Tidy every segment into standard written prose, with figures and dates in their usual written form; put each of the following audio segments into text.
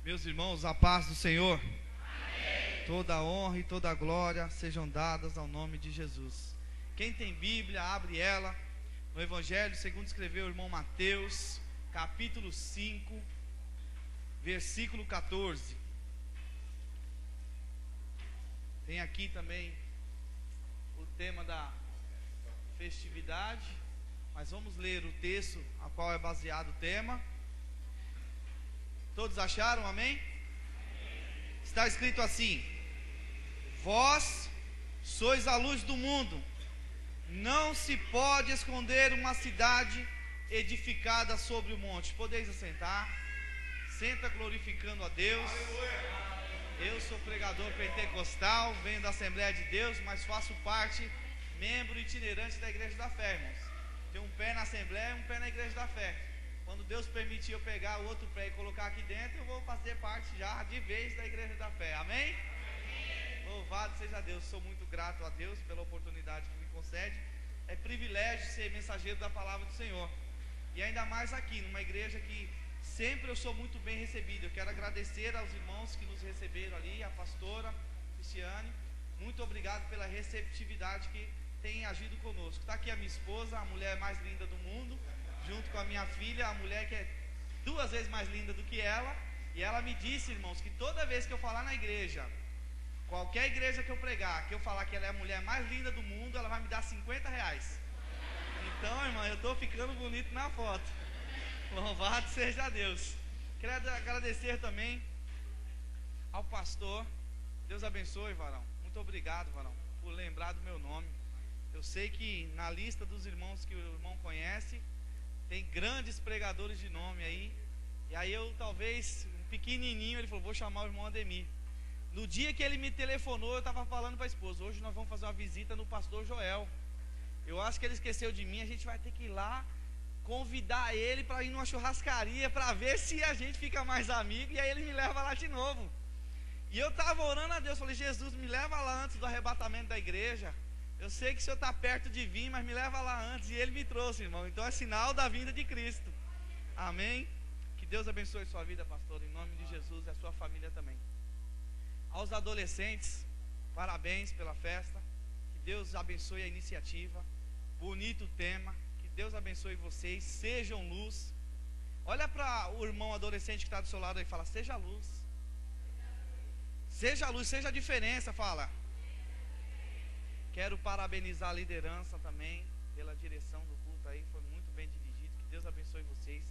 Meus irmãos, a paz do Senhor. Amém. Toda a honra e toda a glória sejam dadas ao nome de Jesus. Quem tem Bíblia, abre ela no Evangelho segundo escreveu o irmão Mateus, capítulo 5, versículo 14. Tem aqui também o tema da festividade, mas vamos ler o texto a qual é baseado o tema. Todos acharam? Amém? Está escrito assim: vós sois a luz do mundo. Não se pode esconder uma cidade edificada sobre o monte. Podeis assentar. Senta glorificando a Deus. Eu sou pregador pentecostal, venho da Assembleia de Deus, mas faço parte, membro itinerante da Igreja da Fé, irmãos. Tenho um pé na Assembleia e um pé na Igreja da Fé. Quando Deus permitir eu pegar o outro pé e colocar aqui dentro, eu vou fazer parte já de vez da Igreja da Fé. Amém? Amém. Louvado seja Deus. Sou muito grato a Deus pela oportunidade que me concede. É privilégio ser mensageiro da palavra do Senhor. E ainda mais aqui, numa igreja que sempre eu sou muito bem recebido. Eu quero agradecer aos irmãos que nos receberam ali, a pastora Cristiane. Muito obrigado pela receptividade que tem agido conosco. Está aqui a minha esposa, a mulher mais linda do mundo, junto com a minha filha, a mulher que é 2 vezes mais linda do que ela. E ela me disse, irmãos, que toda vez que eu falar na igreja, qualquer igreja que eu pregar, que eu falar que ela é a mulher mais linda do mundo, ela vai me dar R$50. Então, irmã, eu estou ficando bonito na foto. Louvado seja Deus. Quero agradecer também ao pastor. Deus abençoe, varão. Muito obrigado, varão, por lembrar do meu nome. Eu sei que na lista dos irmãos que o irmão conhece, tem grandes pregadores de nome aí. E aí eu, talvez, um pequenininho, ele falou, vou chamar o irmão Ademir. No dia que ele me telefonou, eu estava falando para a esposa, hoje nós vamos fazer uma visita no pastor Joel. Eu acho que ele esqueceu de mim, a gente vai ter que ir lá, convidar ele para ir numa churrascaria, para ver se a gente fica mais amigo, e aí ele me leva lá de novo. E eu estava orando a Deus, falei, Jesus, me leva lá antes do arrebatamento da igreja. Eu sei que o Senhor está perto de vir, mas me leva lá antes. E Ele me trouxe, irmão. Então é sinal da vinda de Cristo. Amém? Que Deus abençoe sua vida, pastor, em nome de Jesus, e a sua família também. Aos adolescentes, parabéns pela festa. Que Deus abençoe a iniciativa. Bonito tema. Que Deus abençoe vocês. Sejam luz. Olha para o irmão adolescente que está do seu lado aí e fala, seja luz. Seja luz, seja a diferença, fala. Quero parabenizar a liderança também pela direção do culto aí, foi muito bem dirigido. Que Deus abençoe vocês.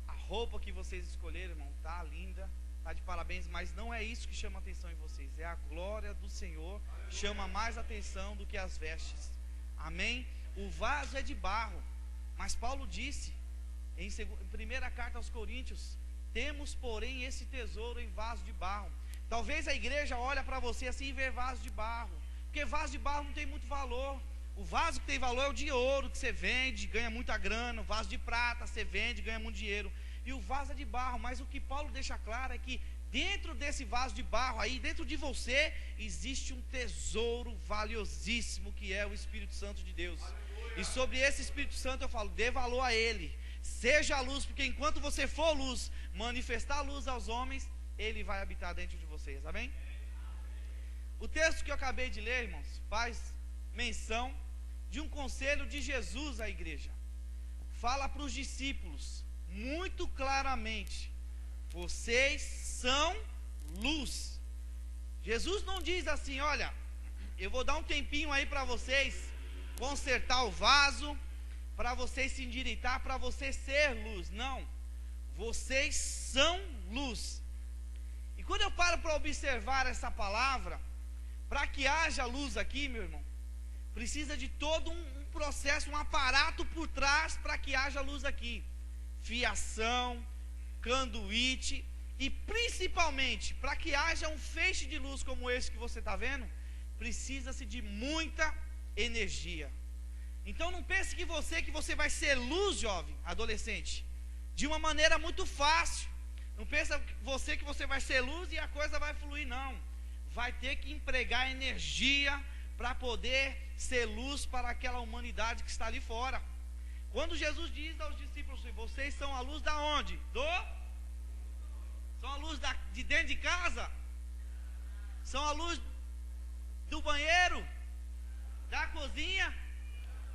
A roupa que vocês escolheram, irmão, tá linda, tá de parabéns, mas não é isso que chama atenção em vocês, é a glória do Senhor, chama mais atenção do que as vestes. Amém? O vaso é de barro, mas Paulo disse em primeira carta aos Coríntios, temos porém esse tesouro em vaso de barro. Talvez a igreja olhe para você assim e vê vaso de barro, porque vaso de barro não tem muito valor. O vaso que tem valor é o de ouro, que você vende, ganha muita grana. O vaso de prata, você vende, ganha muito dinheiro. E o vaso é de barro, mas o que Paulo deixa claro é que dentro desse vaso de barro aí, dentro de você, existe um tesouro valiosíssimo, que é o Espírito Santo de Deus. E sobre esse Espírito Santo eu falo, dê valor a ele. Seja a luz, porque enquanto você for luz, manifestar a luz aos homens, ele vai habitar dentro de vocês, amém? O texto que eu acabei de ler, irmãos, faz menção de um conselho de Jesus à igreja. Fala para os discípulos muito claramente: vocês são luz. Jesus não diz assim, olha, eu vou dar um tempinho aí para vocês consertar o vaso, para vocês se endireitar, para você ser luz. Não, vocês são luz. E quando eu paro para observar essa palavra, para que haja luz aqui, meu irmão, precisa de todo um processo, um aparato por trás para que haja luz aqui. Fiação, conduíte e principalmente para que haja um feixe de luz como esse que você está vendo, precisa-se de muita energia. Então não pense que você vai ser luz, jovem, adolescente, de uma maneira muito fácil. Não pensa que você vai ser luz e a coisa vai fluir, não. Vai ter que empregar energia para poder ser luz para aquela humanidade que está ali fora. Quando Jesus diz aos discípulos, vocês são a luz da onde? São a luz de dentro de casa? São a luz do banheiro? Da cozinha?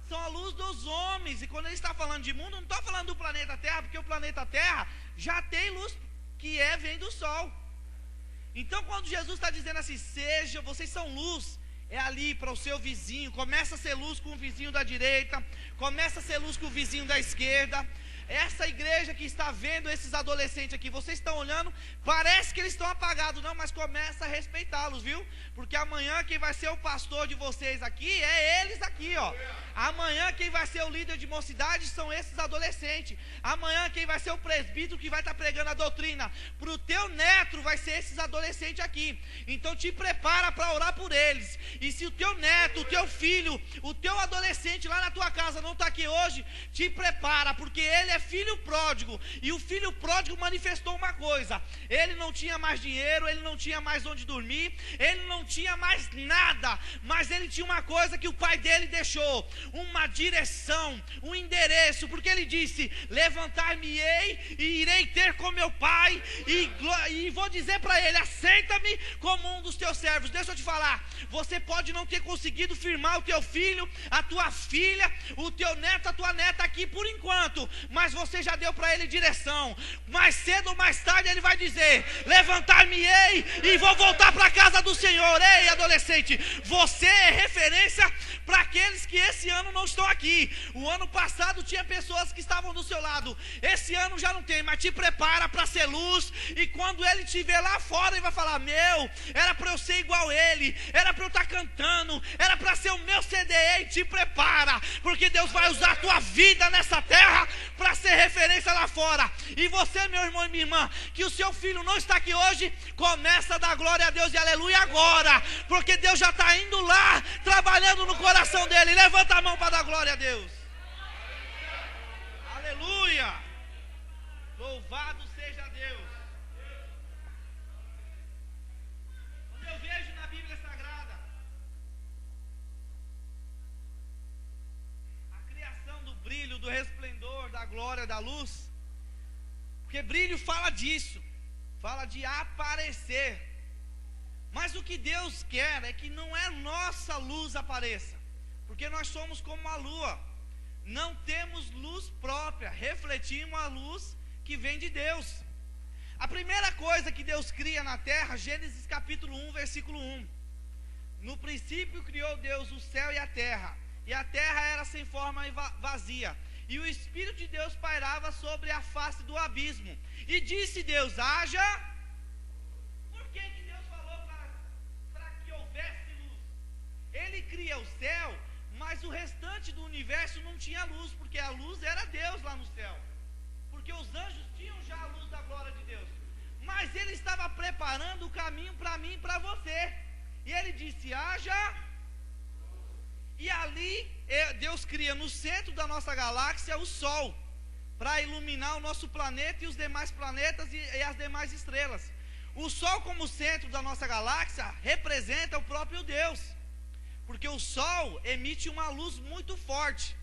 São a luz dos homens. E quando ele está falando de mundo, não está falando do planeta Terra, porque o planeta Terra já tem luz que vem do sol. Então quando Jesus está dizendo assim, vocês são luz, é ali para o seu vizinho. Começa a ser luz com o vizinho da direita, começa a ser luz com o vizinho da esquerda. Essa igreja que está vendo esses adolescentes aqui, vocês estão olhando, parece que eles estão apagados, não, mas começa a respeitá-los, viu? Porque amanhã quem vai ser o pastor de vocês aqui é eles aqui, ó. Amanhã quem vai ser o líder de mocidade são esses adolescentes. Amanhã quem vai ser o presbítero que vai estar pregando a doutrina para o teu neto vai ser esses adolescentes aqui. Então te prepara para orar por eles. E se o teu neto, o teu filho, o teu adolescente lá na tua casa não está aqui hoje, te prepara, porque ele é filho pródigo. E o filho pródigo manifestou uma coisa: ele não tinha mais dinheiro, ele não tinha mais onde dormir, ele não tinha mais nada, mas ele tinha uma coisa que o pai dele deixou: uma direção, um endereço, porque ele disse: levantar-me-ei e irei ter com meu pai, e vou dizer para ele: aceita-me como um dos teus servos. Deixa eu te falar, você pode não ter conseguido firmar o teu filho, a tua filha, o teu neto, a tua neta aqui por enquanto, mas você já deu para ele direção. Mais cedo ou mais tarde ele vai dizer: levantar-me-ei e vou voltar para a casa do Senhor. Ei, adolescente, você é referência para aqueles que esse ano não estão aqui. O ano passado tinha pessoas que estavam do seu lado, esse ano já não tem, mas te prepara para ser luz. E quando ele te ver lá fora, ele vai falar: era para eu ser igual ele, era para eu estar cantando, era para ser o meu CDE. E te prepara, porque Deus vai usar a tua vida nessa terra para ser referência lá fora. E você, meu irmão e minha irmã, que o seu filho não está aqui hoje, começa a dar glória a Deus e aleluia agora, porque Deus já está indo lá, trabalhando no coração dele. Levanta a mão para dar glória a Deus. Aleluia. Louvado seja Deus. Quando eu vejo na Bíblia Sagrada a criação do brilho, do resplendor, da glória, da luz, porque brilho fala disso, fala de aparecer. Mas o que Deus quer é que não é nossa luz apareça, porque nós somos como a lua, não temos luz própria, refletimos a luz que vem de Deus. A primeira coisa que Deus cria na terra, Gênesis capítulo 1, versículo 1: no princípio criou Deus o céu e a terra era sem forma e vazia, e o Espírito de Deus pairava sobre a face do abismo. E disse Deus: haja. Por que Deus falou para que houvesse luz? Ele cria o céu, mas o restante do universo não tinha luz, porque a luz era Deus lá no céu, porque os anjos tinham já a luz da glória de Deus. Mas ele estava preparando o caminho para mim e para você. E ele disse: haja. E ali Deus cria no centro da nossa galáxia o Sol, para iluminar o nosso planeta e os demais planetas e as demais estrelas. O Sol, como centro da nossa galáxia, representa o próprio Deus, porque o Sol emite uma luz muito forte.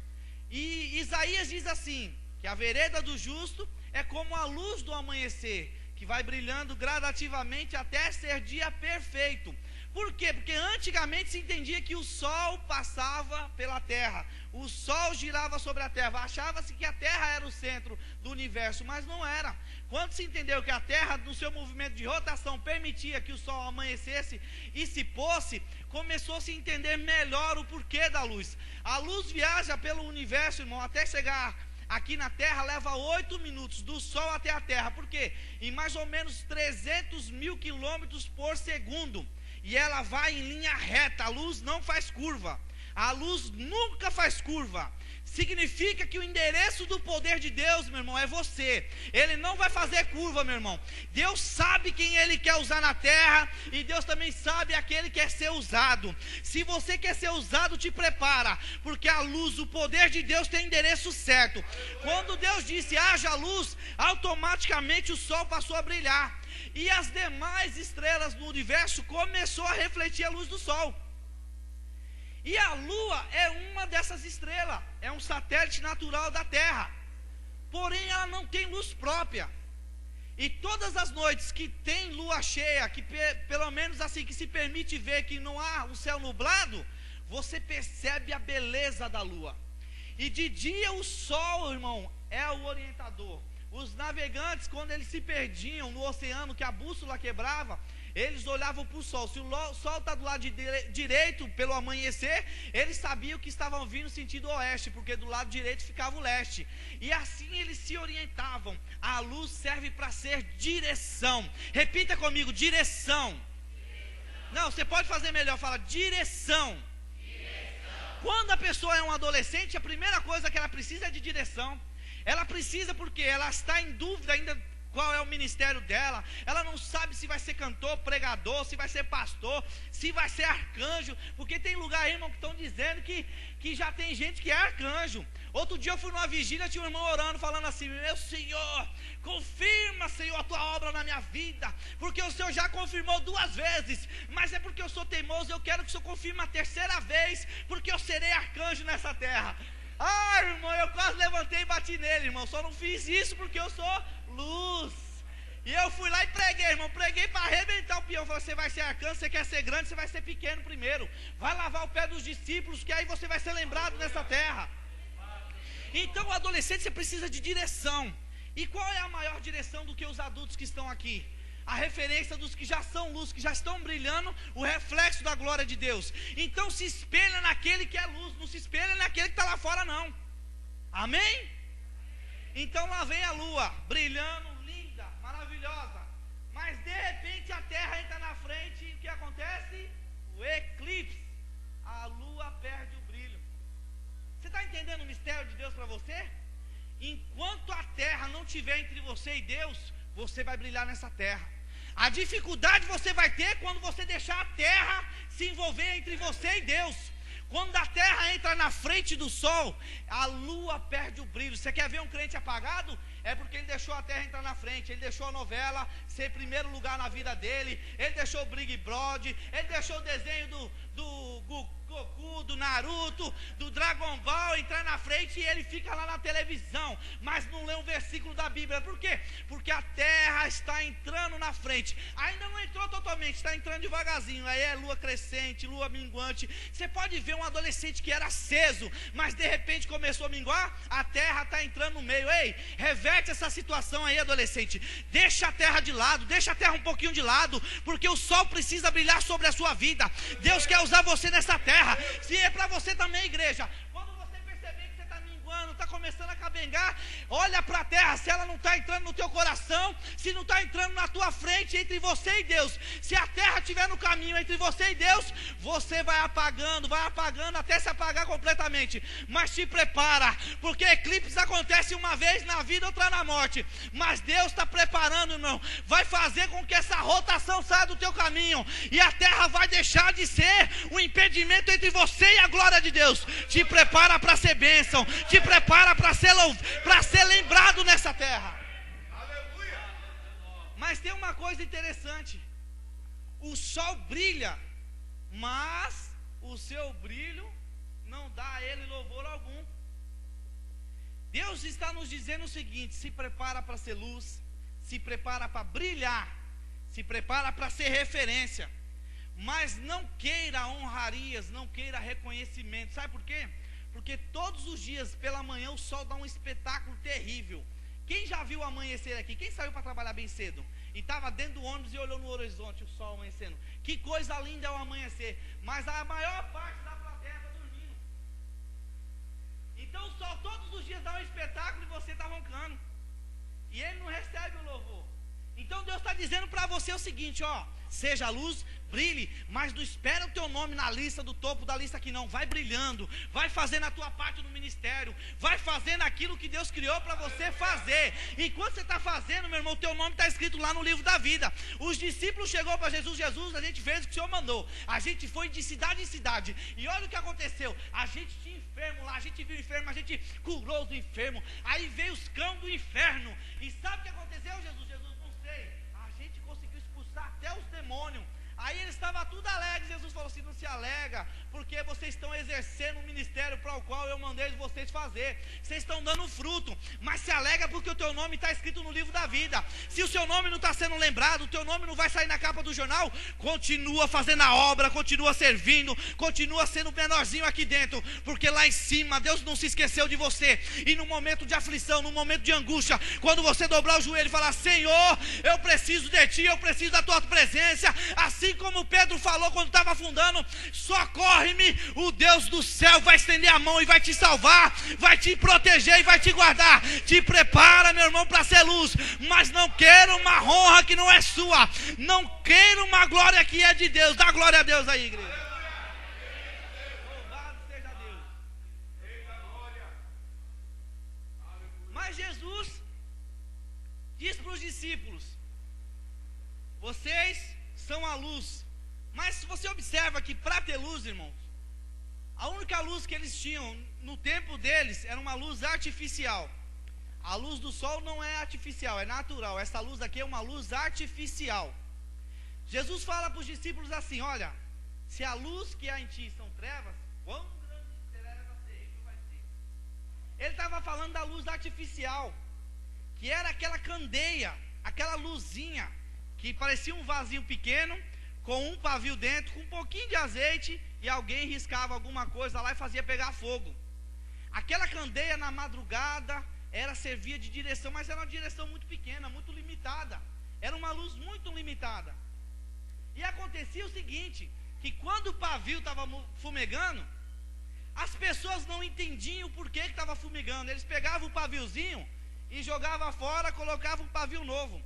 E Isaías diz assim, que a vereda do justo é como a luz do amanhecer, que vai brilhando gradativamente até ser dia perfeito. Por quê? Porque antigamente se entendia que o sol passava pela terra, o sol girava sobre a terra, achava-se que a terra era o centro do universo, mas não era. Quando se entendeu que a terra, no seu movimento de rotação, permitia que o sol amanhecesse e se pôsse, começou a se entender melhor o porquê da luz. A luz viaja pelo universo, irmão, até chegar aqui na terra, leva 8 minutos, do sol até a terra. Por quê? Em mais ou menos 300 mil quilômetros por segundo. E ela vai em linha reta, a luz não faz curva, a luz nunca faz curva. Significa que o endereço do poder de Deus, meu irmão, é você. Ele não vai fazer curva, meu irmão. Deus sabe quem Ele quer usar na terra, e Deus também sabe aquele que quer ser usado. Se você quer ser usado, te prepara, porque a luz, o poder de Deus tem endereço certo. Quando Deus disse haja luz, automaticamente o sol passou a brilhar, e as demais estrelas do universo começou a refletir a luz do sol. E a lua é uma dessas estrelas, é um satélite natural da terra, porém ela não tem luz própria. E todas as noites que tem lua cheia, que pelo menos assim, que se permite ver que não há um céu nublado, você percebe a beleza da lua. E de dia o sol, irmão, é o orientador. Os navegantes, quando eles se perdiam no oceano, que a bússola quebrava, eles olhavam para o sol. Se o sol está do lado direito, pelo amanhecer, eles sabiam que estavam vindo sentido oeste, porque do lado direito ficava o leste. E assim eles se orientavam. A luz serve para ser direção. Repita comigo, direção. Não, você pode fazer melhor, fala direção. Quando a pessoa é um adolescente, a primeira coisa que ela precisa é de direção. Ela precisa porque ela está em dúvida ainda qual é o ministério dela. Ela não sabe se vai ser cantor, pregador, se vai ser pastor, se vai ser arcanjo. Porque tem lugar aí, irmão, que estão dizendo que já tem gente que é arcanjo. Outro dia eu fui numa vigília, tinha um irmão orando, falando assim: meu Senhor, confirma, Senhor, a tua obra na minha vida, porque o Senhor já confirmou 2 vezes, mas é porque eu sou teimoso, eu quero que o Senhor confirme a 3ª vez, porque eu serei arcanjo nessa terra. Ah, irmão, eu quase levantei e bati nele, irmão. Só não fiz isso porque eu sou luz. E eu fui lá e preguei, irmão. Preguei para arrebentar o peão. Falei: você vai ser arcanjo, você quer ser grande, você vai ser pequeno primeiro. Vai lavar o pé dos discípulos, que aí você vai ser lembrado nessa terra. Então, o adolescente, você precisa de direção. E qual é a maior direção do que os adultos que estão aqui? A referência dos que já são luz, que já estão brilhando, o reflexo da glória de Deus. Então se espelha naquele que é luz, não se espelha naquele que está lá fora não. Amém? Então lá vem a lua, brilhando, linda, maravilhosa. Mas de repente a terra entra na frente e o que acontece? O eclipse. A lua perde o brilho. Você está entendendo o mistério de Deus para você? Enquanto a terra não estiver entre você e Deus, você vai brilhar nessa terra. A dificuldade você vai ter quando você deixar a terra se envolver entre você e Deus. Quando a terra entra na frente do sol, a lua perde o brilho. Você quer ver um crente apagado? É porque ele deixou a terra entrar na frente. Ele deixou a novela ser primeiro lugar na vida dele. Ele deixou o Big Brother. Ele deixou o desenho do Goku, do Naruto, do Dragon Ball entrar na frente e ele fica lá na televisão, mas não lê um versículo da Bíblia. Por quê? Porque a terra está entrando na frente. Ainda não entrou totalmente, está entrando devagarzinho. Aí é lua crescente, lua minguante. Você pode ver um adolescente que era aceso, mas de repente começou a minguar. A terra está entrando no meio. Ei, reverte essa situação aí, adolescente. Deixa a terra de lado, deixa a terra um pouquinho de lado, porque o sol precisa brilhar sobre a sua vida. Deus quer usar você nessa terra. Se é para você também, igreja, quando você perceber que você está minguando, está começando a capengar, olha para a terra, se ela não está entrando no teu coração, se não está entrando na tua frente, entre você e Deus. Se a terra estiver no caminho entre você e Deus, você vai apagando até se apagar completamente. Mas te prepara, porque eclipses acontece uma vez na vida, outra na morte. Mas Deus está preparando, irmão, vai fazer com que essa rotação saia do teu caminho, e a terra vai deixar de ser um impedimento entre você e a glória de Deus. Te prepara para ser bênção, te prepara para ser lembrado nessa terra. Aleluia. Mas tem uma coisa interessante: o sol brilha, mas o seu brilho não dá a ele louvor algum. Deus está nos dizendo o seguinte: se prepara para ser luz, se prepara para brilhar, se prepara para ser referência, mas não queira honrarias, não queira reconhecimento. Sabe por quê? Porque todos os dias pela manhã o sol dá um espetáculo terrível. Quem já viu o amanhecer aqui? Quem saiu para trabalhar bem cedo e estava dentro do ônibus e olhou no horizonte o sol amanhecendo? Que coisa linda é o amanhecer. Mas a maior parte da plateia está dormindo. Então o sol todos os dias dá um espetáculo e você está roncando, e ele não recebe o louvor. Então Deus está dizendo para você o seguinte: ó, seja a luz, brilhe, mas não espera o teu nome na lista, do topo da lista aqui não. Vai brilhando, vai fazendo a tua parte no ministério, vai fazendo aquilo que Deus criou para você fazer. Enquanto você está fazendo, meu irmão, o teu nome está escrito lá no livro da vida. Os discípulos chegou para Jesus: Jesus, a gente fez o que o Senhor mandou, a gente foi de cidade em cidade, e olha o que aconteceu. A gente tinha enfermo lá, a gente viu enfermo, a gente curou os enfermos, aí veio os cães do inferno. E sabe o que aconteceu, Jesus? A gente conseguiu expulsar até os demônios. Aí ele estava tudo alegre. Jesus falou assim: não se alega, porque vocês estão exercendo um ministério para o qual eu mandei vocês fazer. Vocês estão dando fruto, mas se alegra porque o teu nome está escrito no livro da vida. Se o seu nome não está sendo lembrado, o teu nome não vai sair na capa do jornal, continua fazendo a obra, continua servindo, continua sendo menorzinho aqui dentro, porque lá em cima Deus não se esqueceu de você. E no momento de aflição, no momento de angústia, quando você dobrar o joelho e falar: Senhor, eu preciso de ti, eu preciso da tua presença, assim como Pedro falou quando estava afundando, socorre-me, o Deus do céu vai estender a mão e vai te salvar, vai te proteger e vai te guardar. Te prepara, meu irmão, para ser luz, mas não queira uma honra que não é sua, não queira uma glória que é de Deus. Dá glória a Deus aí, igreja. Louvado seja Deus. Mas Jesus diz para os discípulos: vocês são a luz. Mas se você observa que para ter luz, irmãos, a única luz que eles tinham no tempo deles era uma luz artificial. A luz do sol não é artificial, é natural. Essa luz aqui é uma luz artificial. Jesus fala para os discípulos assim: olha, se a luz que há em ti são trevas, quão grande treva vai ser? Ele estava falando da luz artificial, que era aquela candeia, aquela luzinha, que parecia um vasinho pequeno, com um pavio dentro, com um pouquinho de azeite, e alguém riscava alguma coisa lá e fazia pegar fogo. Aquela candeia na madrugada servia de direção, mas era uma direção muito pequena, muito limitada. Era uma luz muito limitada. E acontecia o seguinte, que quando o pavio estava fumegando, as pessoas não entendiam o porquê que estava fumegando. Eles pegavam o paviozinho e jogavam fora, colocavam um pavio novo.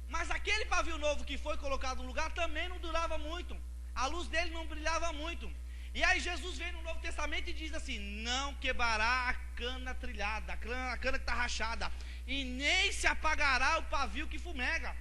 Mas aquele pavio novo que foi colocado no lugar também não durava muito. A luz dele não brilhava muito. E aí Jesus vem no Novo Testamento e diz assim: não quebrará a cana trilhada, a cana que está rachada, e nem se apagará o pavio que fumega.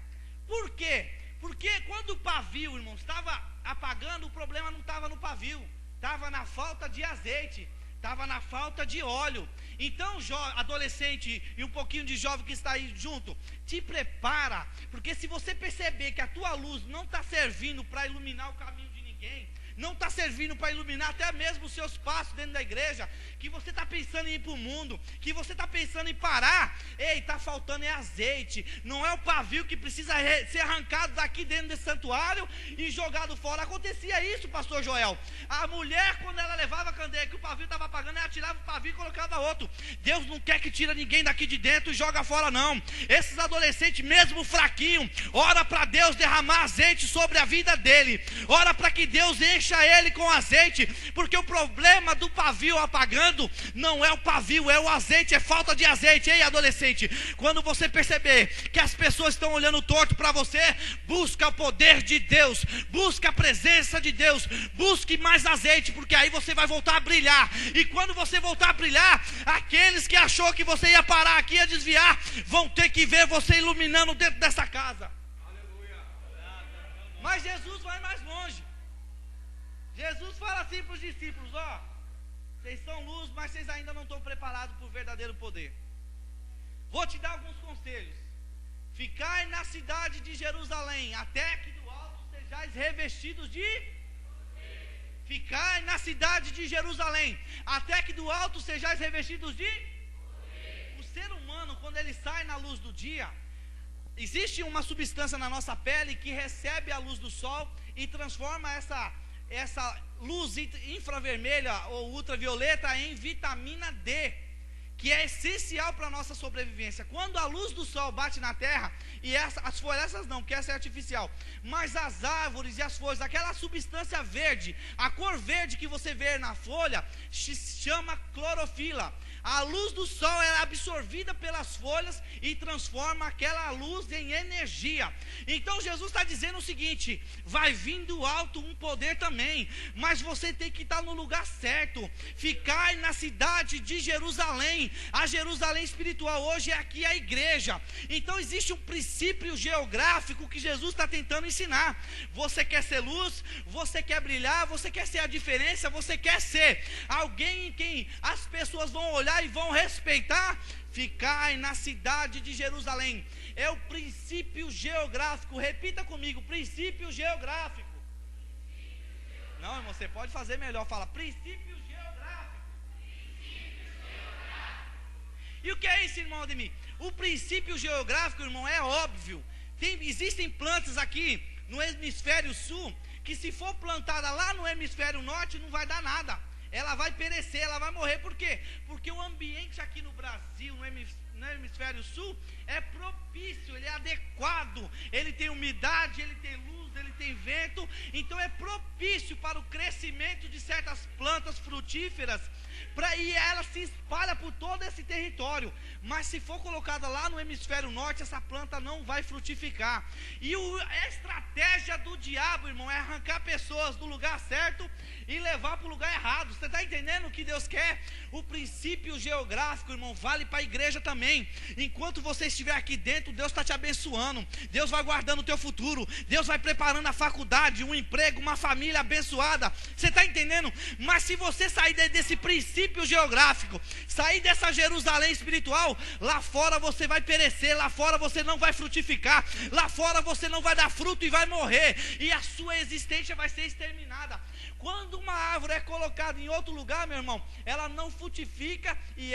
Por quê? Porque quando o pavio, irmãos, estava apagando, o problema não estava no pavio, estava na falta de azeite, estava na falta de óleo. Então, adolescente e um pouquinho de jovem que está aí junto, te prepara, porque se você perceber que a tua luz não está servindo para iluminar o caminho de ninguém, não está servindo para iluminar até mesmo os seus passos dentro da igreja, que você está pensando em ir para o mundo, que você está pensando em parar, ei, está faltando é azeite, não é o pavio que precisa ser arrancado daqui dentro desse santuário e jogado fora. Acontecia isso, pastor Joel. A mulher, quando ela levava a candeia, que o pavio estava apagando, ela tirava o pavio e colocava outro. Deus não quer que tire ninguém daqui de dentro e joga fora, não. Esses adolescentes, mesmo fraquinho, ora para Deus derramar azeite sobre a vida dele, ora para que Deus encha ele com azeite, porque o problema do pavio apagando não é o pavio, é o azeite, é falta de azeite. Ei, adolescente, quando você perceber que as pessoas estão olhando torto para você, busca o poder de Deus, busca a presença de Deus, busque mais azeite, porque aí você vai voltar a brilhar. E quando você voltar a brilhar, aqueles que achou que você ia parar aqui, ia desviar, vão ter que ver você iluminando dentro dessa casa. Aleluia. Mas Jesus vai mais longe. Jesus fala assim para os discípulos: ó, vocês são luz, mas vocês ainda não estão preparados para o verdadeiro poder. Vou te dar alguns conselhos. Ficai na cidade de Jerusalém, até que do alto sejais revestidos de... Ficai na cidade de Jerusalém, até que do alto sejais revestidos de... O ser humano, quando ele sai na luz do dia, existe uma substância na nossa pele que recebe a luz do sol e transforma essa luz infravermelha ou ultravioleta em vitamina D, que é essencial para a nossa sobrevivência. Quando a luz do sol bate na terra, e as florestas não, porque essa é artificial, mas as árvores e as folhas, aquela substância verde, a cor verde que você vê na folha, se chama clorofila. A luz do sol é absorvida pelas folhas e transforma aquela luz em energia. Então Jesus está dizendo o seguinte: vai vir do alto um poder também, mas você tem que estar no lugar certo. Ficai na cidade de Jerusalém. A Jerusalém espiritual hoje é aqui a igreja. Então existe um princípio geográfico que Jesus está tentando ensinar. Você quer ser luz, você quer brilhar, você quer ser a diferença, você quer ser alguém em quem as pessoas vão olhar e vão respeitar. Ficai na cidade de Jerusalém. É o princípio geográfico. Repita comigo: princípio geográfico. Não, irmão, você pode fazer melhor. Fala: princípio geográfico. E o que é isso, irmão Ademir? O princípio geográfico, irmão, é óbvio. Existem plantas aqui no hemisfério sul que, se for plantada lá no hemisfério norte, não vai dar nada. Ela vai perecer, ela vai morrer. Por quê? Porque o ambiente aqui no Brasil, no hemisfério sul, é propício, ele é adequado, ele tem umidade, ele tem luz, ele tem vento, então é propício para o crescimento de certas plantas frutíferas, e ela se espalha por todo esse território. Mas se for colocada lá no hemisfério norte, essa planta não vai frutificar. E a estratégia do diabo, irmão, é arrancar pessoas do lugar certo e levar para o lugar errado. Você está entendendo o que Deus quer? O princípio geográfico, irmão, vale para a igreja também. Enquanto você estiver aqui dentro, Deus está te abençoando, Deus vai guardando o teu futuro, Deus vai preparando a faculdade, um emprego, uma família abençoada. Você está entendendo? Mas se você sair desse princípio geográfico, sair dessa Jerusalém espiritual, lá fora você vai perecer, lá fora você não vai frutificar, lá fora você não vai dar fruto e vai morrer, e a sua existência vai ser exterminada. Quando uma árvore é colocada em outro lugar, meu irmão, ela não frutifica, e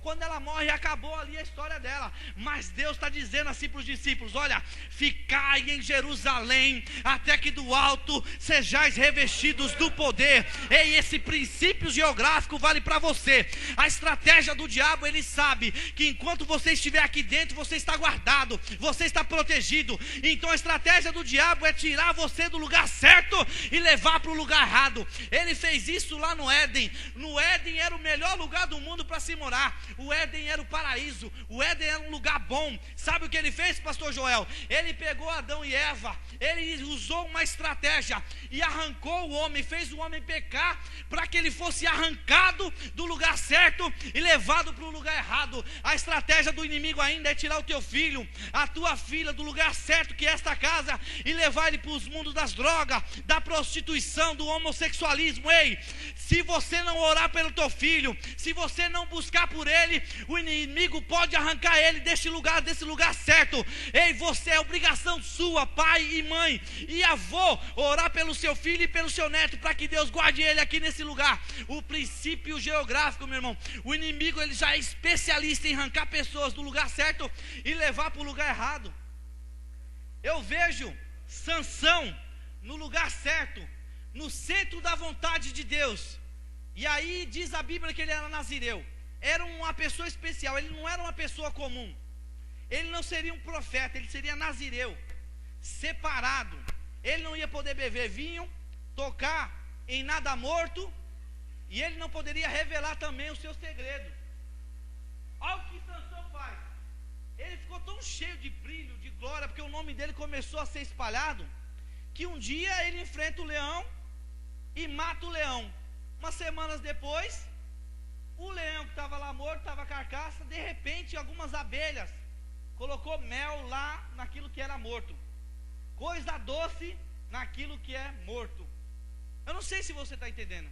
quando ela morre, acabou ali a história dela. Mas Deus está dizendo assim para os discípulos: olha, ficai em Jerusalém, até que do alto sejais revestidos do poder. E esse princípio geográfico vale para você. A estratégia do diabo, ele sabe que enquanto você estiver aqui dentro, você está guardado, você está protegido. Então a estratégia do diabo é tirar você do lugar certo e levar para o lugar errado. Ele fez isso lá no Éden. No Éden era o melhor lugar do mundo para se morar. O Éden era o paraíso. O Éden era um lugar bom. Sabe o que ele fez, pastor Joel? Ele pegou Adão e Eva, ele usou uma estratégia e arrancou o homem, fez o homem pecar, para que ele fosse arrancado do lugar certo e levado para o lugar errado. A estratégia do inimigo ainda é tirar o teu filho, a tua filha, do lugar certo, que é esta casa, e levar ele para os mundos das drogas, da prostituição, do homossexualismo. Ei, se você não orar pelo teu filho, se você não buscar por ele, o inimigo pode arrancar ele desse lugar certo. Ei, você, é obrigação sua, pai e mãe e avô, orar pelo seu filho e pelo seu neto, para que Deus guarde ele aqui nesse lugar. O princípio geográfico, meu irmão, o inimigo, ele já é especialista em arrancar pessoas do lugar certo e levar para o lugar errado. Eu vejo Sansão no lugar certo, no centro da vontade de Deus. E aí diz a Bíblia que ele era nazireu. Era uma pessoa especial, ele não era uma pessoa comum. Ele não seria um profeta, ele seria nazireu, separado. Ele não ia poder beber vinho, tocar em nada morto, e ele não poderia revelar também os seus segredos. Olha o que Sansão faz. Ele ficou tão cheio de brilho, de glória, porque o nome dele começou a ser espalhado, que um dia ele enfrenta o leão e mata o leão. Umas semanas depois, o leão que estava lá morto, estava carcaça, de repente algumas abelhas colocou mel lá naquilo que era morto, coisa doce naquilo que é morto. Eu não sei se você está entendendo.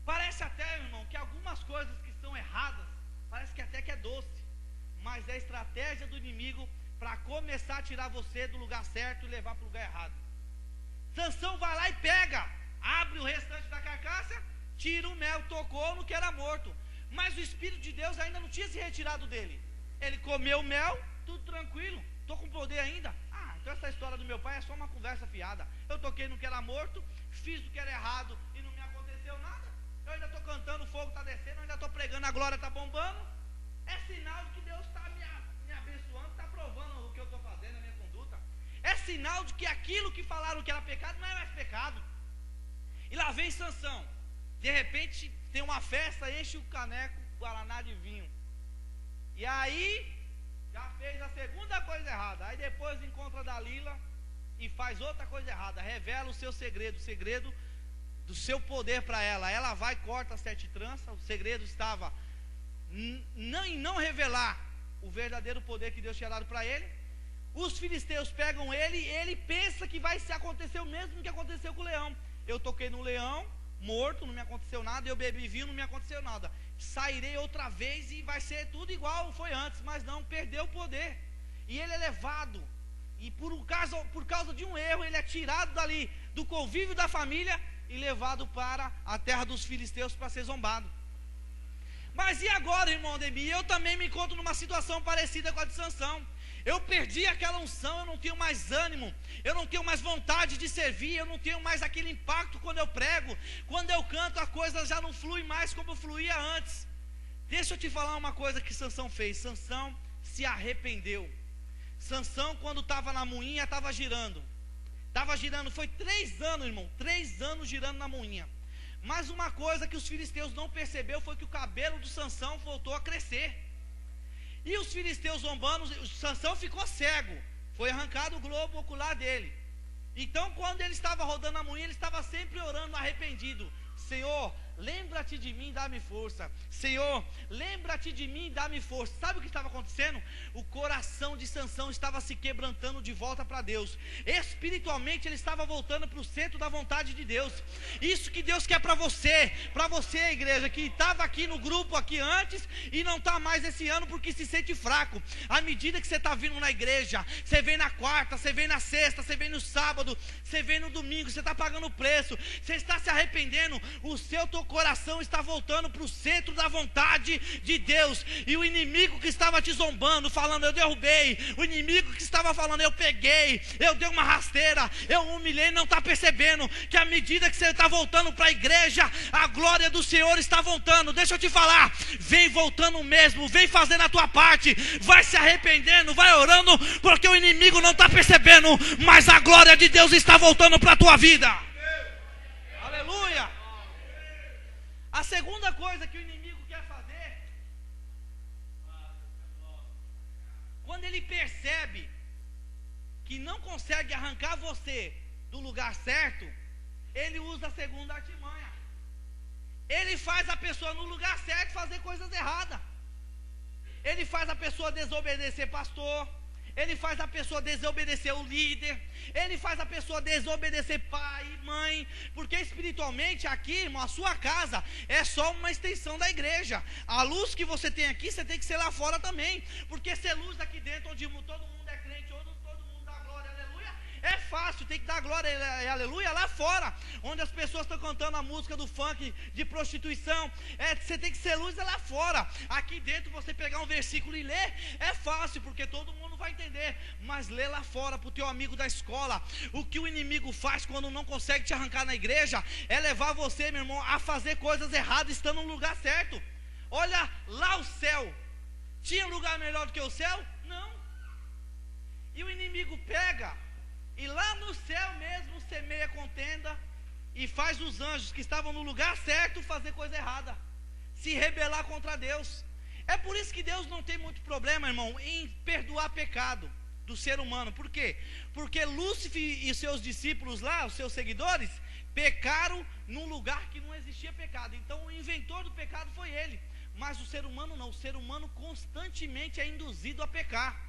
Parece até, irmão, que algumas coisas que são erradas, parece que até que é doce, mas é a estratégia do inimigo para começar a tirar você do lugar certo e levar para o lugar errado. Sansão vai lá e pega, abre o restante da carcaça, tira o mel, tocou no que era morto, mas o Espírito de Deus ainda não tinha se retirado dele. Ele comeu o mel, tudo tranquilo, estou com poder ainda. Então essa história do meu pai é só uma conversa fiada. Eu toquei no que era morto, fiz o que era errado e não me aconteceu nada. Eu ainda estou cantando, o fogo está descendo, eu ainda estou pregando, a glória está bombando. É sinal de que Deus está me abençoando, está provando o que eu estou fazendo, a minha conduta. É sinal de que aquilo que falaram que era pecado não é mais pecado. E lá vem Sansão. De repente tem uma festa, enche o caneco, guaraná de vinho. E aí já fez a segunda coisa errada. Aí depois encontra Dalila e faz outra coisa errada. Revela o seu segredo, o segredo do seu poder para ela. Ela vai, corta as 7 tranças. O segredo estava em não revelar o verdadeiro poder que Deus tinha dado para ele. Os filisteus pegam ele e ele pensa que vai acontecer o mesmo que aconteceu com o leão. Eu toquei no leão, morto, não me aconteceu nada. Eu bebi vinho, não me aconteceu nada. Sairei outra vez e vai ser tudo igual foi antes. Mas não, perdeu o poder. E ele é levado. E por causa de um erro, ele é tirado dali, do convívio da família, e levado para a terra dos filisteus para ser zombado. Mas e agora, irmão Ademir? Eu também me encontro numa situação parecida com a de Sansão. Eu perdi aquela unção, eu não tenho mais ânimo, eu não tenho mais vontade de servir, eu não tenho mais aquele impacto quando eu prego, quando eu canto, a coisa já não flui mais como fluía antes. Deixa eu te falar uma coisa que Sansão fez. Sansão se arrependeu. Sansão, quando estava na moinha, estava girando, foi 3 anos, irmão, 3 anos girando na moinha. Mas uma coisa que os filisteus não perceberam foi que o cabelo do Sansão voltou a crescer. E os filisteus zombando, Sansão ficou cego, foi arrancado o globo ocular dele. Então, quando ele estava rodando a moinha, ele estava sempre orando arrependido: Senhor, lembra-te de mim, dá-me força. Senhor, lembra-te de mim, dá-me força. Sabe o que estava acontecendo? O coração de Sansão estava se quebrantando de volta para Deus. Espiritualmente ele estava voltando para o centro da vontade de Deus. Isso que Deus quer para você, igreja, que estava aqui no grupo aqui antes e não está mais esse ano porque se sente fraco. À medida que você está vindo na igreja, você vem na quarta, você vem na sexta, você vem no sábado, você vem no domingo, você está pagando o preço, você está se arrependendo, o seu coração está voltando para o centro da vontade de Deus. E o inimigo que estava te zombando, falando eu derrubei, o inimigo que estava falando eu peguei, eu dei uma rasteira, eu humilhei, não está percebendo que à medida que você está voltando para a igreja, a glória do Senhor está voltando. Deixa eu te falar, vem voltando mesmo, vem fazendo a tua parte, vai se arrependendo, vai orando, porque o inimigo não está percebendo, mas a glória de Deus está voltando para a tua vida. Aleluia. A segunda coisa que o inimigo quer fazer, quando ele percebe que não consegue arrancar você do lugar certo, ele usa a segunda artimanha. Ele faz a pessoa no lugar certo fazer coisas erradas. Ele faz a pessoa desobedecer pastor, ele faz a pessoa desobedecer o líder, ele faz a pessoa desobedecer pai e mãe, porque espiritualmente aqui, irmão, a sua casa é só uma extensão da igreja. A luz que você tem aqui, você tem que ser lá fora também, porque ser luz aqui dentro, onde todo mundo é crente, onde todo mundo dá glória, aleluia, é fácil. Tem que dar glória e aleluia lá fora, onde as pessoas estão cantando a música do funk, de prostituição, você tem que ser luz lá fora. Aqui dentro você pegar um versículo e ler, é fácil, porque todo mundo vai entender, mas lê lá fora para o teu amigo da escola. O que o inimigo faz quando não consegue te arrancar na igreja, é levar você, meu irmão, a fazer coisas erradas, estando no lugar certo. Olha lá o céu, tinha lugar melhor do que o céu? Não. E o inimigo pega, e lá no céu mesmo semeia contenda, e faz os anjos que estavam no lugar certo fazer coisa errada, se rebelar contra Deus. É por isso que Deus não tem muito problema, irmão, em perdoar pecado do ser humano. Por quê? Porque Lúcifer e seus discípulos lá, os seus seguidores, pecaram num lugar que não existia pecado. Então o inventor do pecado foi ele. Mas o ser humano não, o ser humano constantemente é induzido a pecar.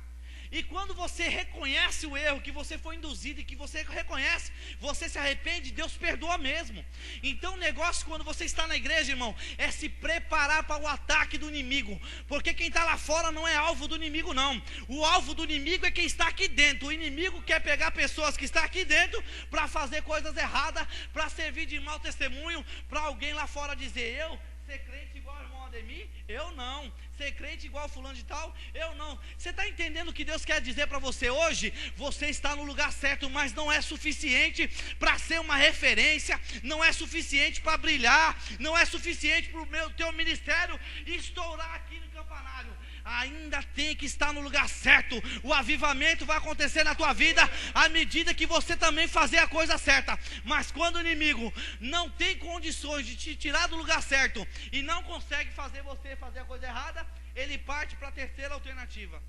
E quando você reconhece o erro, que você foi induzido e que você reconhece, você se arrepende, Deus perdoa mesmo. Então o negócio quando você está na igreja, irmão, é se preparar para o ataque do inimigo. Porque quem está lá fora não é alvo do inimigo não. O alvo do inimigo é quem está aqui dentro. O inimigo quer pegar pessoas que estão aqui dentro para fazer coisas erradas, para servir de mau testemunho, para alguém lá fora dizer: eu ser crente igual ao irmão Ademir? Eu não. Ser crente igual fulano de tal? Eu não. Você está entendendo o que Deus quer dizer para você hoje? Você está no lugar certo, mas não é suficiente para ser uma referência, não é suficiente para brilhar, não é suficiente para o teu ministério estourar aqui no campanário. Ainda tem que estar no lugar certo. O avivamento vai acontecer na tua vida à medida que você também fazer a coisa certa. Mas quando o inimigo não tem condições de te tirar do lugar certo e não consegue fazer você fazer a coisa errada, ele parte para a terceira alternativa.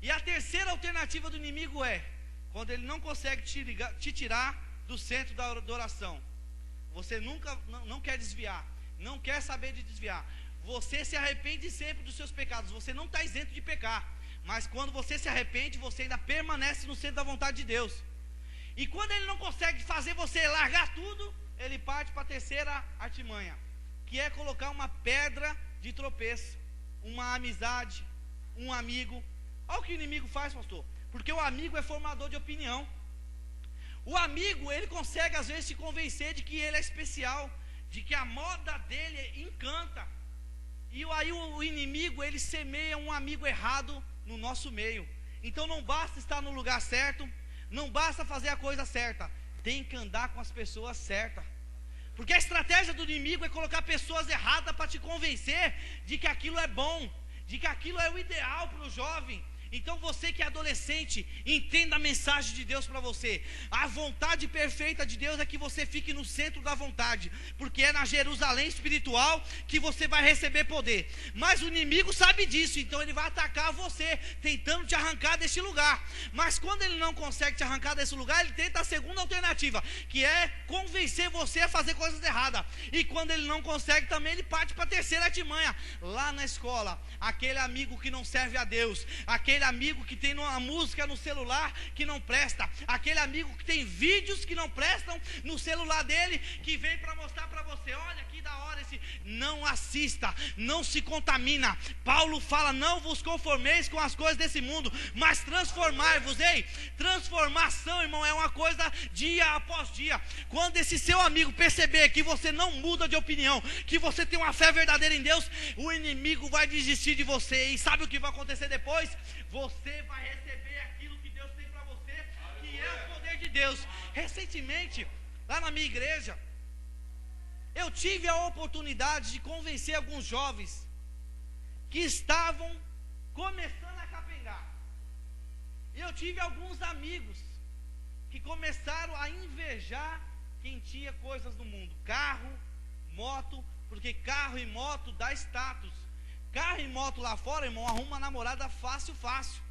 E a terceira alternativa do inimigo é quando ele não consegue te tirar do centro da oração. Você nunca não quer desviar, não quer saber de desviar. Você se arrepende sempre dos seus pecados. Você não está isento de pecar, mas quando você se arrepende, você ainda permanece no centro da vontade de Deus. E quando ele não consegue fazer você largar tudo, ele parte para a terceira artimanha, que é colocar uma pedra de tropeço, uma amizade, um amigo. Olha o que o inimigo faz, pastor. Porque o amigo é formador de opinião. O amigo, ele consegue às vezes te convencer de que ele é especial, de que a moda dele encanta. E aí o inimigo, ele semeia um amigo errado no nosso meio. Então não basta estar no lugar certo, não basta fazer a coisa certa, tem que andar com as pessoas certas. Porque a estratégia do inimigo é colocar pessoas erradas para te convencer de que aquilo é bom, de que aquilo é o ideal para o jovem. Então você que é adolescente, entenda a mensagem de Deus para você. A vontade perfeita de Deus é que você fique no centro da vontade, porque é na Jerusalém espiritual que você vai receber poder. Mas o inimigo sabe disso, então ele vai atacar você, tentando te arrancar desse lugar. Mas quando ele não consegue te arrancar desse lugar, ele tenta a segunda alternativa, que é convencer você a fazer coisas erradas. E quando ele não consegue também, ele parte para a terceira artimanha. Lá na escola, aquele amigo que não serve a Deus, aquele amigo que tem uma música no celular que não presta, aquele amigo que tem vídeos que não prestam no celular dele, que vem para mostrar para você, olha que da hora esse, não assista, não se contamina. Paulo fala, não vos conformeis com as coisas desse mundo, mas transformai-vos. Ei, transformação, irmão, é uma coisa dia após dia. Quando esse seu amigo perceber que você não muda de opinião, que você tem uma fé verdadeira em Deus, o inimigo vai desistir de você. E sabe o que vai acontecer depois? Você vai receber aquilo que Deus tem para você, que é o poder de Deus. Recentemente, lá na minha igreja, eu tive a oportunidade de convencer alguns jovens que estavam começando a capengar. E eu tive alguns amigos que começaram a invejar quem tinha coisas no mundo, carro, moto, porque carro e moto dá status. Carro e moto lá fora, irmão, arruma uma namorada fácil, fácil.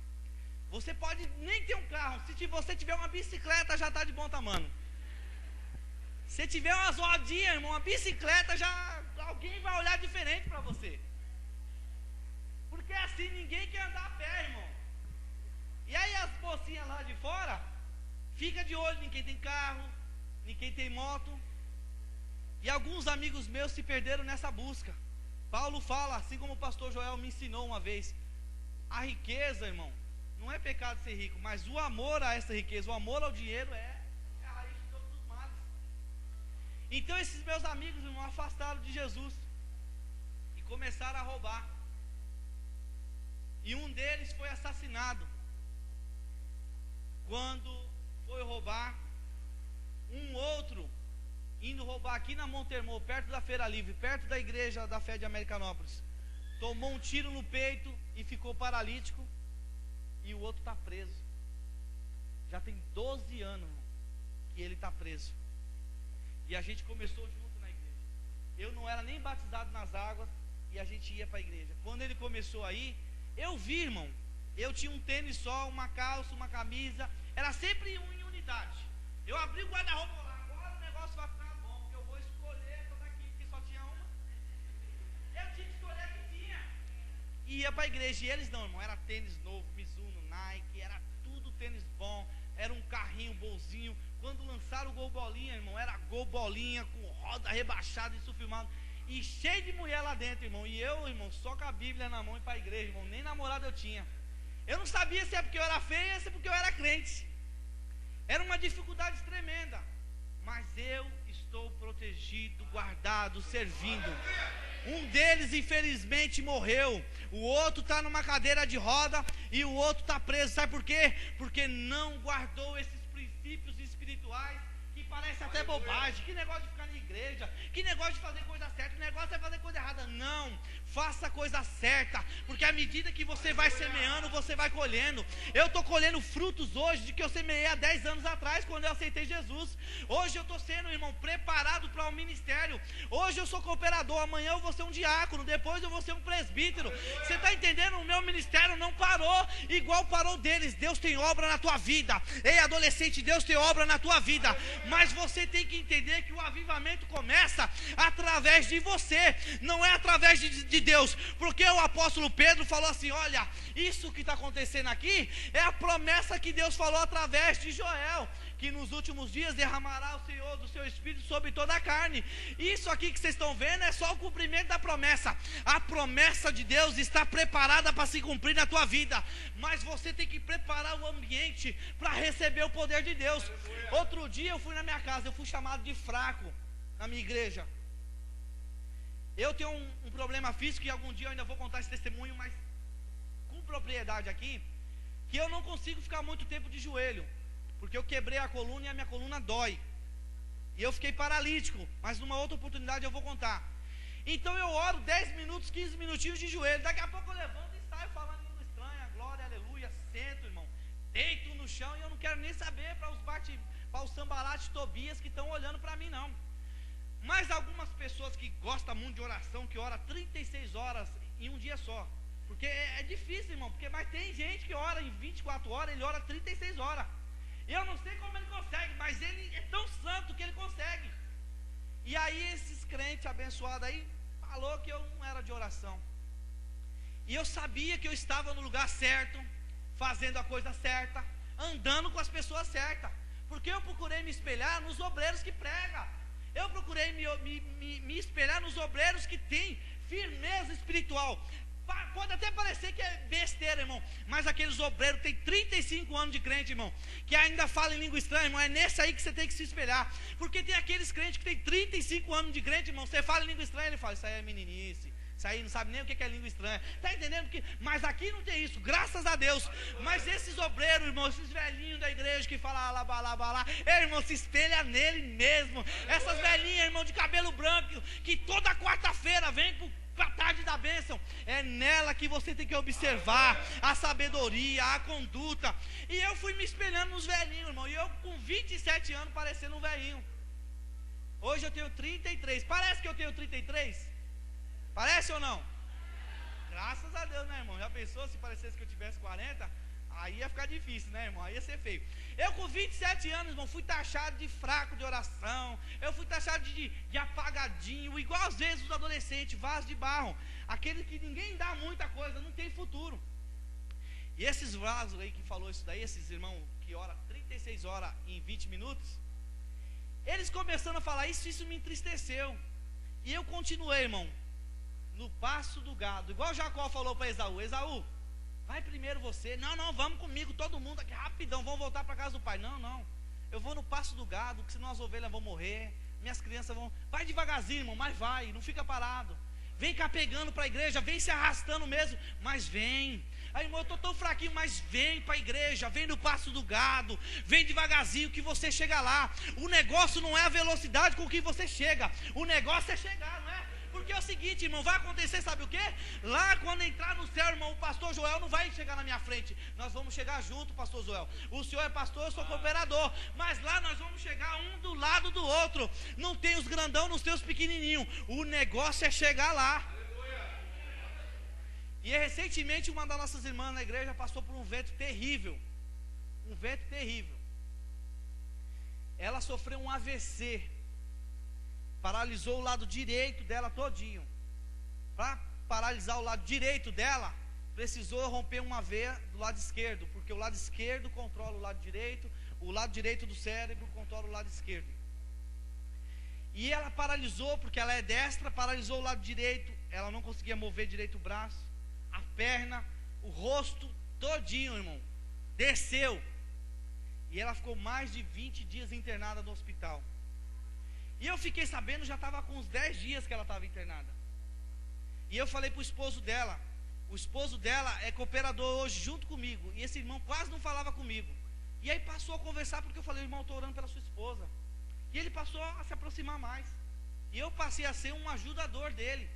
Você pode nem ter um carro, se você tiver uma bicicleta já está de bom tamanho. Se tiver umas rodinhas, irmão, uma bicicleta já, alguém vai olhar diferente para você. Porque assim ninguém quer andar a pé, irmão. E aí as mocinhas lá de fora, fica de olho em quem tem carro, em quem tem moto. E alguns amigos meus se perderam nessa busca. Paulo fala, assim como o pastor Joel me ensinou uma vez, a riqueza, irmão, não é pecado ser rico, mas o amor a essa riqueza, o amor ao dinheiro é a raiz de todos os males. Então esses meus amigos, irmão, afastaram de Jesus e começaram a roubar. E um deles foi assassinado. Quando foi roubar, um outro indo roubar aqui na Montermor, perto da Feira Livre, perto da igreja da fé de Americanópolis, tomou um tiro no peito e ficou paralítico, e o outro está preso. Já tem 12 anos que ele está preso. E a gente começou junto na igreja. Eu não era nem batizado nas águas, e a gente ia para a igreja. Quando ele começou aí, eu vi, irmão, eu tinha um tênis só, uma calça, uma camisa, era sempre um em unidade. Eu abri o guarda-roupa lá, agora o negócio vai ficar bom, porque eu vou escolher essa daqui, porque só tinha uma. Eu tinha que escolher a que tinha. E ia para a igreja, e eles não, irmão, era tênis novo, Mizuno, Nike, era tudo tênis bom, era um carrinho bonzinho. Quando lançaram o Gol Bolinha, irmão, era Gol Bolinha, com roda rebaixada, isso filmado, e cheio de mulher lá dentro, irmão. E eu, irmão, só com a Bíblia na mão e para a igreja, irmão, nem namorado eu tinha. Eu não sabia se é porque eu era feio ou se é porque eu era crente. Era uma dificuldade tremenda, mas eu estou protegido, guardado, servindo. Um deles infelizmente morreu, o outro está numa cadeira de roda e o outro está preso. Sabe por quê? Porque não guardou esses princípios espirituais, que parece até bobagem. Que negócio de ficar na igreja, que negócio de fazer coisa certa, que negócio é fazer coisa errada. Não, faça a coisa certa, porque à medida que você vai semeando, você vai colhendo. Eu estou colhendo frutos hoje de que eu semeei há 10 anos atrás, quando eu aceitei Jesus. Hoje eu estou sendo, irmão, preparado para o ministério. Hoje eu sou cooperador, amanhã eu vou ser um diácono, depois eu vou ser um presbítero. Você está entendendo? O meu ministério não parou igual parou deles. Deus tem obra na tua vida. Ei, adolescente, Deus tem obra na tua vida, mas você tem que entender que o avivamento começa através de você, não é através de Deus, porque o apóstolo Pedro falou assim: olha, isso que está acontecendo aqui é a promessa que Deus falou através de Joel, que nos últimos dias derramará o Senhor do seu Espírito sobre toda a carne. Isso aqui que vocês estão vendo é só o cumprimento da promessa. A promessa de Deus está preparada para se cumprir na tua vida, mas você tem que preparar o ambiente para receber o poder de Deus. Outro dia eu fui na minha casa, eu fui chamado de fraco na minha igreja. Eu tenho um problema físico, e algum dia eu ainda vou contar esse testemunho, mas com propriedade aqui, que eu não consigo ficar muito tempo de joelho, porque eu quebrei a coluna e a minha coluna dói, e eu fiquei paralítico, mas numa outra oportunidade eu vou contar. Então eu oro 10 minutos, 15 minutinhos de joelho, daqui a pouco eu levanto e saio falando língua estranha, glória, aleluia, sento, irmão, deito no chão, e eu não quero nem saber para os Sambalate e Tobias que estão olhando para mim, não. Mas algumas pessoas que gostam muito de oração, que ora 36 horas em um dia só, porque é difícil, irmão, mas tem gente que ora em 24 horas, ele ora 36 horas. Eu não sei como ele consegue, mas ele é tão santo que ele consegue. E aí esses crentes abençoados aí falou que eu não era de oração. E eu sabia que eu estava no lugar certo, fazendo a coisa certa, andando com as pessoas certas, porque eu procurei me espelhar nos obreiros que pregam. Eu procurei me espelhar nos obreiros que têm firmeza espiritual. Pode até parecer que é besteira, irmão, mas aqueles obreiros têm 35 anos de crente, irmão, que ainda falam em língua estranha, irmão. É nesse aí que você tem que se espelhar, porque tem aqueles crentes que têm 35 anos de crente, irmão. Você fala em língua estranha, ele fala: isso aí é meninice, isso aí não sabe nem o que é língua estranha. Está entendendo? Mas aqui não tem isso, graças a Deus. Mas esses obreiros, irmão, esses velhinhos da igreja que falam alabalá, irmão, se espelha nele mesmo. Essas velhinhas, irmão, de cabelo branco, que toda quarta-feira vem para a tarde da bênção, é nela que você tem que observar a sabedoria, a conduta. E eu fui me espelhando nos velhinhos, irmão, e eu com 27 anos parecendo um velhinho. Hoje eu tenho 33, parece que eu tenho 33? Parece ou não? Graças a Deus, né, irmão? Já pensou se parecesse que eu tivesse 40? Aí ia ficar difícil, né, irmão? Aí ia ser feio. Eu com 27 anos, irmão, fui taxado de fraco de oração. Eu fui taxado de apagadinho, igual às vezes os adolescentes, vaso de barro. Aquele que ninguém dá muita coisa, não tem futuro. E esses vasos aí que falou isso daí, esses irmãos que oram 36 horas em 20 minutos, eles começando a falar isso me entristeceu. E eu continuei, irmão, no passo do gado, igual Jacó falou para Esaú: Esaú, vai primeiro você. Não, vamos comigo, todo mundo aqui, rapidão, vamos voltar para casa do pai. Não, eu vou no passo do gado, que senão as ovelhas vão morrer, minhas crianças vão. Vai devagarzinho, irmão, mas vai, não fica parado. Vem cá pegando para a igreja, vem se arrastando mesmo, mas vem. Aí, irmão, eu estou tão fraquinho, mas vem para a igreja, vem no passo do gado, vem devagarzinho que você chega lá. O negócio não é a velocidade com que você chega, o negócio é chegar, não é? Porque é o seguinte, irmão, vai acontecer, sabe o quê? Lá quando entrar no céu, irmão, o pastor Joel não vai chegar na minha frente. Nós vamos chegar junto, pastor Joel. O senhor é pastor, eu sou cooperador. Mas lá nós vamos chegar um do lado do outro. Não tem os grandão, não tem os pequenininhos. O negócio é chegar lá. E recentemente uma das nossas irmãs na igreja passou por um vento terrível. Um vento terrível. Ela sofreu um AVC. Paralisou o lado direito dela todinho. Para paralisar o lado direito dela, precisou romper uma veia do lado esquerdo, porque o lado esquerdo controla o lado direito do cérebro controla o lado esquerdo. E ela paralisou, porque ela é destra, paralisou o lado direito, ela não conseguia mover direito o braço, a perna, o rosto todinho, irmão, desceu. E ela ficou mais de 20 dias internada no hospital. E eu fiquei sabendo, já estava com uns 10 dias que ela estava internada. E eu falei para o esposo dela. O esposo dela é cooperador hoje junto comigo. E esse irmão quase não falava comigo. E aí passou a conversar, porque eu falei: irmão, estou orando pela sua esposa. E ele passou a se aproximar mais. E eu passei a ser um ajudador dele.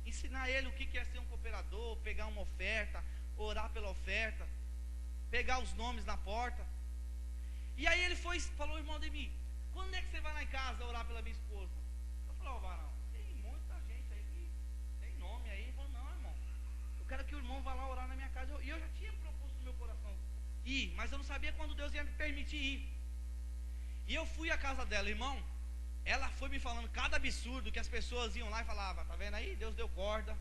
Ensinar ele o que é ser um cooperador, pegar uma oferta, orar pela oferta, pegar os nomes na porta. E aí ele falou: irmão Ademir, quando é que você vai lá em casa orar pela minha esposa? Eu falei: ó, varão, tem muita gente aí que tem nome aí. Ele falou: não, irmão, eu quero que o irmão vá lá orar na minha casa. E eu já tinha proposto no meu coração ir, mas eu não sabia quando Deus ia me permitir ir. E eu fui à casa dela, irmão. Ela foi me falando cada absurdo que as pessoas iam lá e falavam: tá vendo aí? Deus deu corda.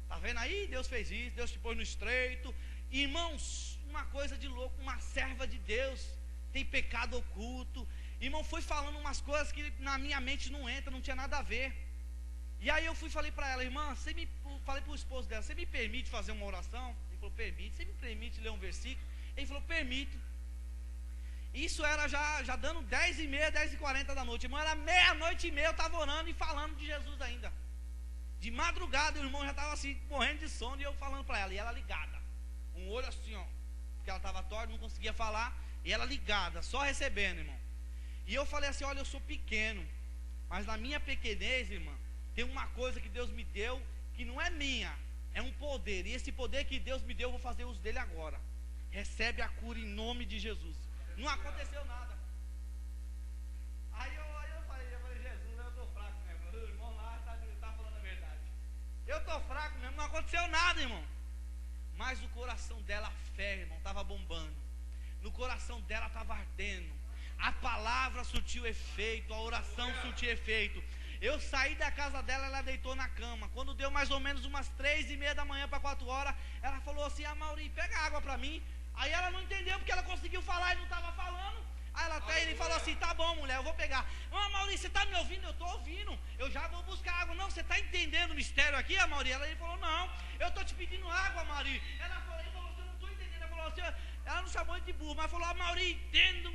Tá vendo aí? Deus fez isso, Deus te pôs no estreito. Irmãos, uma coisa de louco, uma serva de Deus tem pecado oculto. Irmão, foi falando umas coisas que na minha mente não entra, não tinha nada a ver. E aí eu falei para ela: irmã, falei para o esposo dela: você me permite fazer uma oração? Ele falou: permite. Você me permite ler um versículo? Ele falou: permito. Isso era já dando 10h30, 10h40 da noite. Irmão, era meia-noite e meia, eu estava orando e falando de Jesus ainda. De madrugada o irmão já estava assim, morrendo de sono, e eu falando para ela, e ela ligada, um olho assim, ó, porque ela estava torta, não conseguia falar, e ela ligada, só recebendo, irmão. E eu falei assim, olha, eu sou pequeno, mas na minha pequenez, irmã, tem uma coisa que Deus me deu, que não é minha, é um poder, e esse poder que Deus me deu, eu vou fazer uso dele agora. Recebe a cura em nome de Jesus. Não aconteceu nada. Aí eu falei, Jesus, eu estou fraco mesmo, o irmão lá está falando a verdade. Eu estou fraco mesmo, não aconteceu nada, irmão. Mas o coração dela, a fé, irmão, estava bombando. No coração dela estava ardendo. A palavra surtiu efeito, a oração surtiu efeito. Eu saí da casa dela, ela deitou na cama. Quando deu mais ou menos umas 3:30 da manhã para 4 horas, ela falou assim, Mauri, pega água para mim. Aí ela não entendeu, porque ela conseguiu falar e não estava falando. Aí ele falou assim, tá bom, mulher, eu vou pegar. Maurício, você está me ouvindo? Eu estou ouvindo. Eu já vou buscar água. Não, você está entendendo o mistério aqui, Mauri? Ele falou, não, eu estou te pedindo água, Mauri. Ela falou, você não estou entendendo. Ela falou assim, ela não chamou ele de burro, mas falou, Mauri, entendo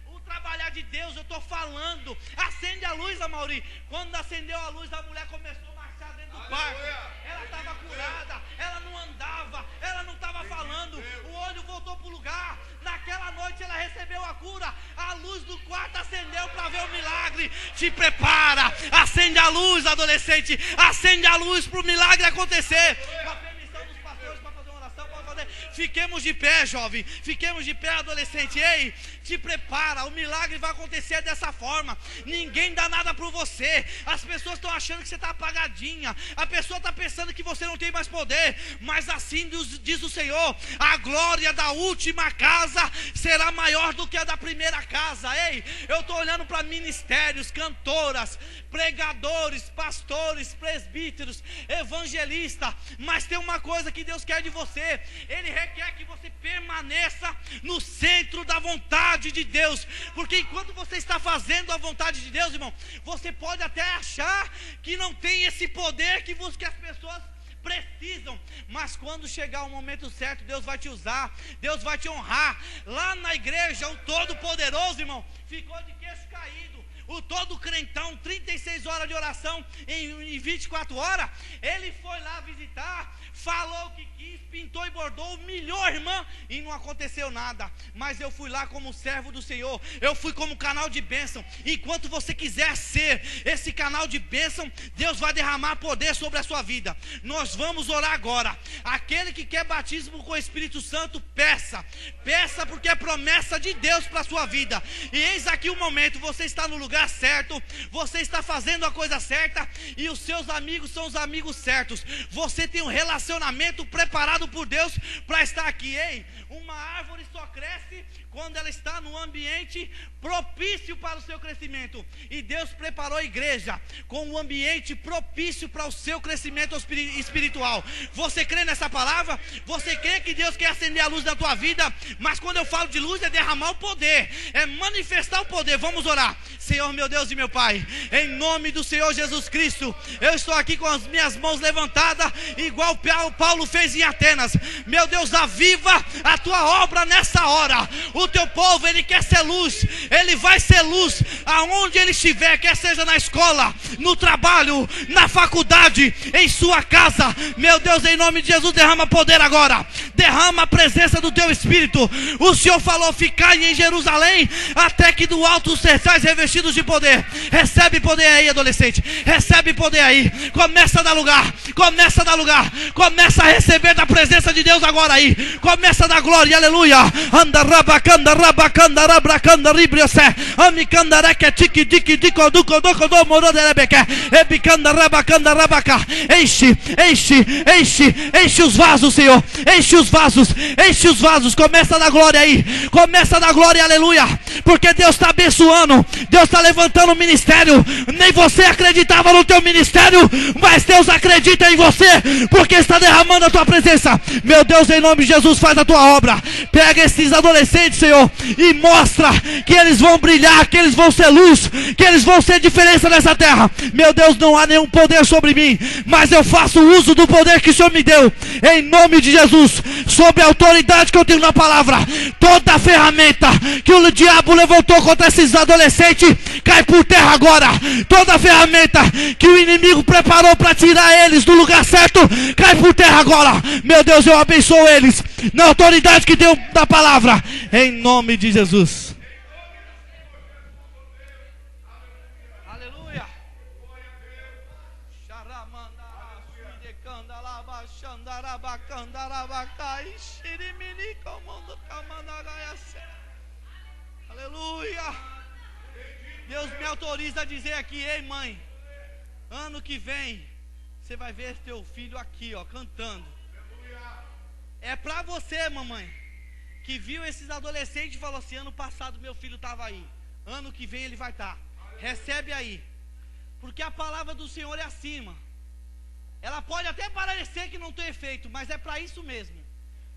o trabalhar de Deus, eu estou falando. Acende a luz, Mauri. Quando acendeu a luz, a mulher começou a marchar dentro do quarto. Ela estava curada, ela não andava, ela não estava falando, o olho voltou para o lugar. Naquela noite ela recebeu a cura. A luz do quarto acendeu para ver o milagre. Te prepara, acende a luz, adolescente, acende a luz para o milagre acontecer. Com a permissão dos pastores para fazer uma oração, pode fazer. Fiquemos de pé, jovem, fiquemos de pé, adolescente. Ei, te prepara, o milagre vai acontecer dessa forma. Ninguém dá nada por você. As pessoas estão achando que você está apagadinha, a pessoa está pensando que você não tem mais poder, mas assim diz o Senhor, a glória da última casa será maior do que a da primeira casa. Ei, eu estou olhando para ministérios, cantoras, pregadores, pastores, presbíteros, evangelistas, mas tem uma coisa que Deus quer de você. Ele requer que você permaneça no centro da vontade de Deus, porque enquanto você está fazendo a vontade de Deus, irmão, você pode até achar que não tem esse poder que as pessoas precisam, mas quando chegar o momento certo, Deus vai te usar, Deus vai te honrar. Lá na igreja, o Todo-Poderoso, irmão, ficou de queixo caído. O todo crentão, 36 horas de oração em 24 horas, ele foi lá visitar, falou o que quis, pintou e bordou, humilhou a irmã e não aconteceu nada. Mas eu fui lá como servo do Senhor, eu fui como canal de bênção. Enquanto você quiser ser esse canal de bênção, Deus vai derramar poder sobre a sua vida. Nós vamos orar agora. Aquele que quer batismo com o Espírito Santo, peça porque é promessa de Deus para a sua vida. E eis aqui o momento, você está no lugar certo, você está fazendo a coisa certa, e os seus amigos são os amigos certos. Você tem um relacionamento preparado por Deus para estar aqui. Ei, uma árvore só cresce quando ela está no ambiente propício para o seu crescimento, e Deus preparou a igreja com um ambiente propício para o seu crescimento espiritual. Você crê nessa palavra? Você crê que Deus quer acender a luz da tua vida? Mas quando eu falo de luz, é derramar o poder, é manifestar o poder. Vamos orar. Senhor, meu Deus e meu Pai, em nome do Senhor Jesus Cristo, eu estou aqui com as minhas mãos levantadas, igual Paulo fez em Atenas. Meu Deus, aviva a tua obra nessa hora. O teu povo, ele quer ser luz, ele vai ser luz aonde ele estiver, quer seja na escola, no trabalho, na faculdade, em sua casa. Meu Deus, em nome de Jesus, derrama poder agora, derrama a presença do teu Espírito. O Senhor falou, ficai em Jerusalém, até que do alto sejais revestidos de poder. Recebe poder aí, adolescente, recebe poder aí, começa a dar lugar, começa a dar lugar, começa a receber da presença de Deus agora aí, começa a dar glória, aleluia. Anda rabacanda, rabacanda, rabracanda, ribriose, amikandareque, tiki, tiki, dico, duco, doco, do, moroderebeque, ebicanda, rabacanda, rabaca. Enche, enche, enche, enche os vasos, Senhor, enche os vasos, enche os vasos. Começa a dar glória aí, começa a dar glória, aleluia, porque Deus está abençoando, Deus está levantando o ministério. Nem você acreditava no teu ministério, mas Deus acredita em você, porque está derramando a tua presença. Meu Deus, em nome de Jesus, faz a tua obra. Pega esses adolescentes, Senhor, e mostra que eles vão brilhar, que eles vão ser luz, que eles vão ser diferença nessa terra. Meu Deus, não há nenhum poder sobre mim, mas eu faço uso do poder que o Senhor me deu, em nome de Jesus, sobre a autoridade que eu tenho na palavra. Toda a ferramenta que o diabo diabo levantou contra esses adolescentes, cai por terra agora. Toda ferramenta que o inimigo preparou para tirar eles do lugar certo, cai por terra agora. Meu Deus, eu abençoo eles na autoridade que deu da palavra, em nome de Jesus. Aleluia. Aleluia. Deus me autoriza a dizer aqui: ei mãe, ano que vem você vai ver teu filho aqui, ó, cantando. É pra você, mamãe, que viu esses adolescentes e falou assim: ano passado meu filho estava aí, ano que vem ele vai estar. Recebe aí, porque a palavra do Senhor é acima. Ela pode até parecer que não tem efeito, mas é para isso mesmo,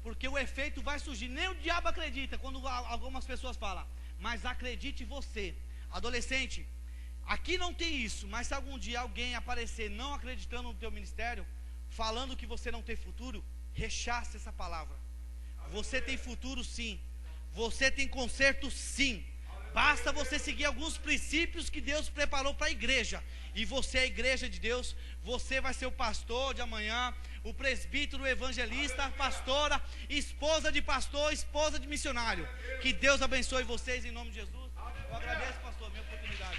porque o efeito vai surgir. Nem o diabo acredita quando algumas pessoas falam, mas acredite você, adolescente. Aqui não tem isso, mas se algum dia alguém aparecer não acreditando no teu ministério, falando que você não tem futuro, rechace essa palavra. Você tem futuro sim, você tem conserto sim. Basta você seguir alguns princípios que Deus preparou para a igreja. E você é a igreja de Deus. Você vai ser o pastor de amanhã, o presbítero, o evangelista, a pastora, esposa de pastor, esposa de missionário. Que Deus abençoe vocês em nome de Jesus. Eu agradeço, pastor, a minha oportunidade.